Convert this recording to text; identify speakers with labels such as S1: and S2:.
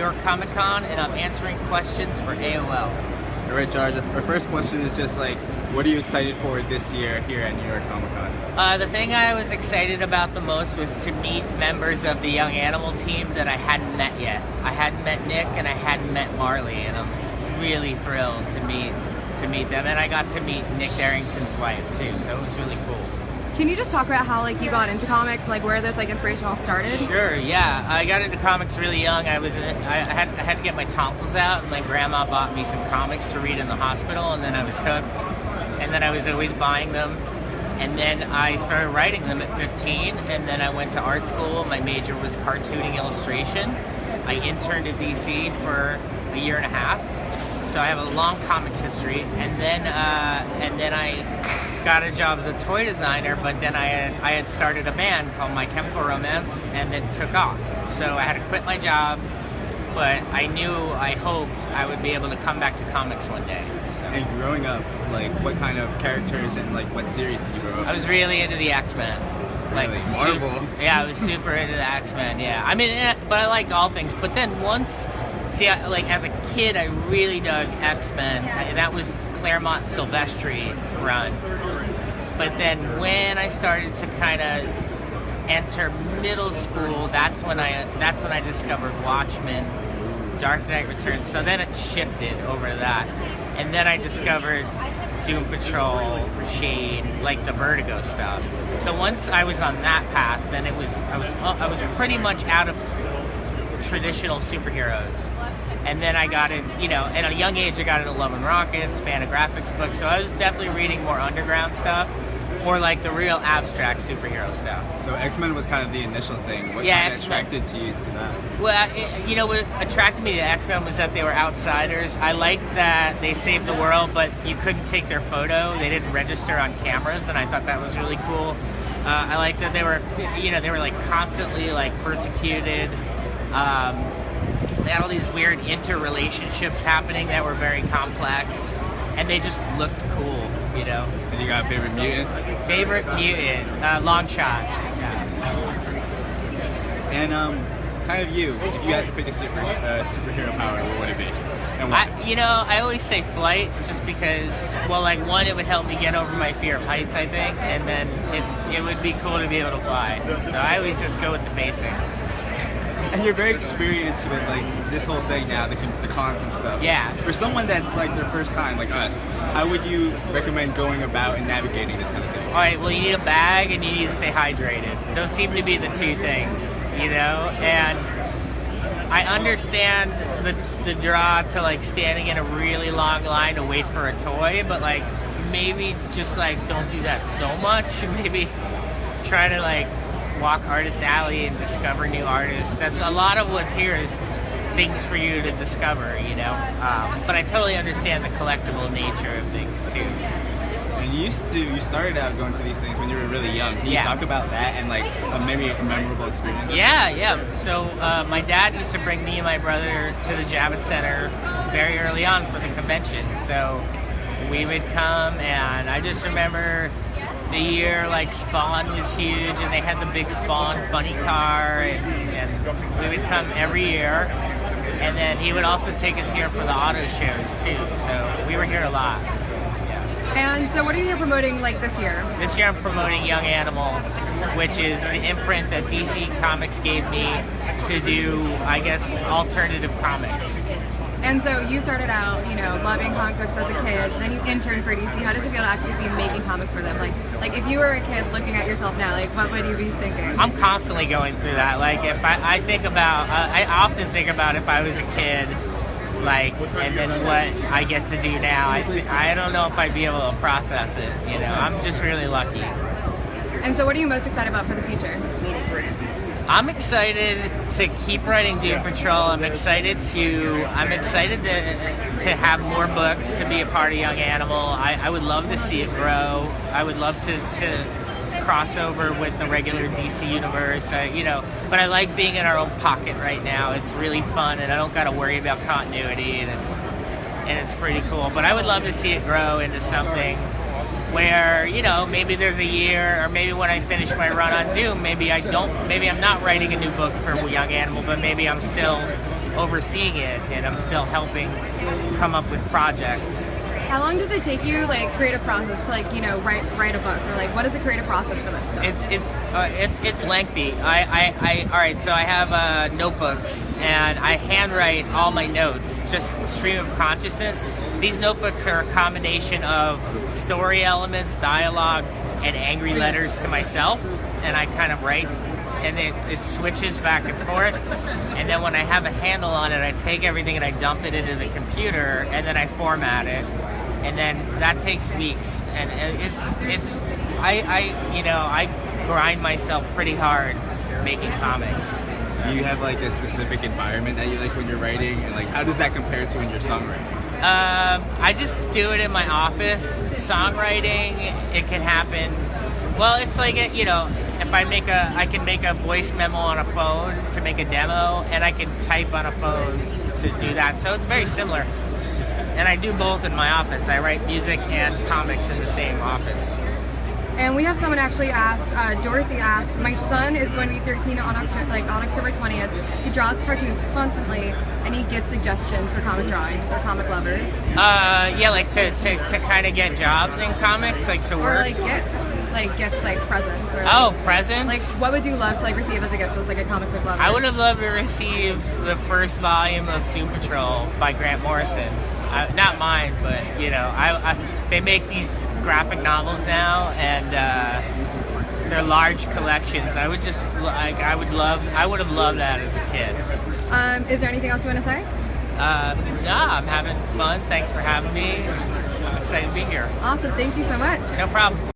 S1: York Comic Con, and I'm answering questions for AOL.
S2: All right, Gerard, our first question is just like, what are you excited for this year here at New York Comic Con?
S1: The thing I was excited about the most was to meet members of the Young Animal team that I hadn't met yet. I hadn't met Nick and I hadn't met Marley, and I'm just really thrilled to meet them. And I got to meet Nick Darrington's wife too, so it was really cool.
S3: Can you just talk about how you got into comics, where this inspiration all started?
S1: Sure, yeah. I got into comics really young. I had to get my tonsils out, and my grandma bought me some comics to read in the hospital, and then I was hooked. And then I was always buying them. And then I started writing them at 15, and then I went to art school. My major was cartooning illustration. I interned at DC for a year and a half, so I have a long comics history. And then I got a job as a toy designer, but then I had started a band called My Chemical Romance, and it took off. So I had to quit my job, but I hoped I would be able to come back to comics one day. So.
S2: And growing up, what kind of characters and what series did you grow up?
S1: I was really into the X-Men.
S2: Really? Marvel?
S1: Yeah, I was super into the X-Men, yeah. I mean, but I liked all things. But then as a kid, I really dug X-Men. And that was Claremont Silvestri run. But then when I started to kind of enter middle school, that's when I discovered Watchmen, Dark Knight Returns. So then it shifted over to that. And then I discovered Doom Patrol, Shade, the Vertigo stuff. So once I was on that path, then I was pretty much out of traditional superheroes. And then I got in, at a young age I got into Love and Rockets, Fantagraphics books. So I was definitely reading more underground stuff, more the real abstract superhero stuff.
S2: So X-Men was kind of the initial thing. What kind of attracted to you to that?
S1: Well, what attracted me to X-Men was that they were outsiders. I liked that they saved the world, but you couldn't take their photo. They didn't register on cameras, and I thought that was really cool. I liked that they were constantly persecuted. They had all these weird interrelationships happening that were very complex, and they just looked cool,
S2: And you got a favorite mutant?
S1: Favorite mutant, Longshot. Yeah.
S2: And kind of if you had to pick a superhero power, what would it be? And why?
S1: I always say flight, just because, one, it would help me get over my fear of heights, I think, and then it would be cool to be able to fly. So I always just go with the basic.
S2: And you're very experienced with this whole thing now, the cons and stuff.
S1: Yeah.
S2: For someone that's their first time, like us, how would you recommend going about and navigating this kind of thing?
S1: All right, well, you need a bag and you need to stay hydrated. Those seem to be the two things, And I understand the draw to standing in a really long line to wait for a toy, but maybe just don't do that so much. Maybe try to walk Artist Alley and discover new artists. That's a lot of what's here is things for you to discover, But I totally understand the collectible nature of things too.
S2: And you started out going to these things when you were really young. Can you talk about that and maybe a memorable experience?
S1: Yeah. So my dad used to bring me and my brother to the Javits Center very early on for the convention. So we would come, and I just remember the year Spawn was huge, and they had the big Spawn funny car, and we would come every year. And then he would also take us here for the auto shows too. So we were here a lot.
S3: And so what are you promoting this year?
S1: This year I'm promoting Young Animal, which is the imprint that DC Comics gave me to do, I guess, alternative comics.
S3: And so you started out, loving comic books as a kid, then you interned for DC. How does it feel to actually be making comics for them? If you were a kid looking at yourself now, what would you be thinking?
S1: I'm constantly going through that. If I think about, I often think about if I was a kid, and then what I get to do now. I don't know if I'd be able to process it. I'm just really lucky.
S3: And so what are you most excited about for the future?
S1: I'm excited to keep writing Doom Patrol. I'm excited to have more books, to be a part of Young Animal. I would love to see it grow. I would love to cross over with the regular DC universe. But I like being in our own pocket right now. It's really fun, and I don't got to worry about continuity, and it's pretty cool. But I would love to see it grow into something where, maybe there's a year, or maybe when I finish my run on Doom, maybe I'm not writing a new book for Young Animal, but maybe I'm still overseeing it, and I'm still helping come up with projects.
S3: How long does it take you, like, creative process to, like, you know, write a book, or like what is the creative process for this stuff?
S1: It's lengthy. All right. So I have notebooks, and I handwrite all my notes, just stream of consciousness. These notebooks are a combination of story elements, dialogue, and angry letters to myself, and I kind of write, and it switches back and forth. And then when I have a handle on it, I take everything and I dump it into the computer, and then I format it, and then that takes weeks. And I grind myself pretty hard making comics.
S2: Do you have like a specific environment that you like when you're writing, and like how does that compare to when you're songwriting?
S1: I just do it in my office. Songwriting, it can happen. Well, it's like if I can make a voice memo on a phone to make a demo, and I can type on a phone to do that. So it's very similar. And I do both in my office. I write music and comics in the same office.
S3: And we have someone actually asked, Dorothy asked, my son is going to be 13 on October 20th. He draws cartoons constantly, and he gives suggestions for comic drawings or comic lovers.
S1: Yeah, like to kind of get jobs in comics, like to work.
S3: Or like gifts like presents. Or
S1: presents?
S3: Like, what would you love to like receive as a gift as like a comic book lover?
S1: I would have loved to receive the first volume of Doom Patrol by Grant Morrison. Not mine, but they make these graphic novels now, and they're large collections. I would have loved that as a kid.
S3: Is there anything else you want to say?
S1: Nah, I'm having fun. Thanks for having me. I'm excited to be here.
S3: Awesome. Thank you so much.
S1: No problem.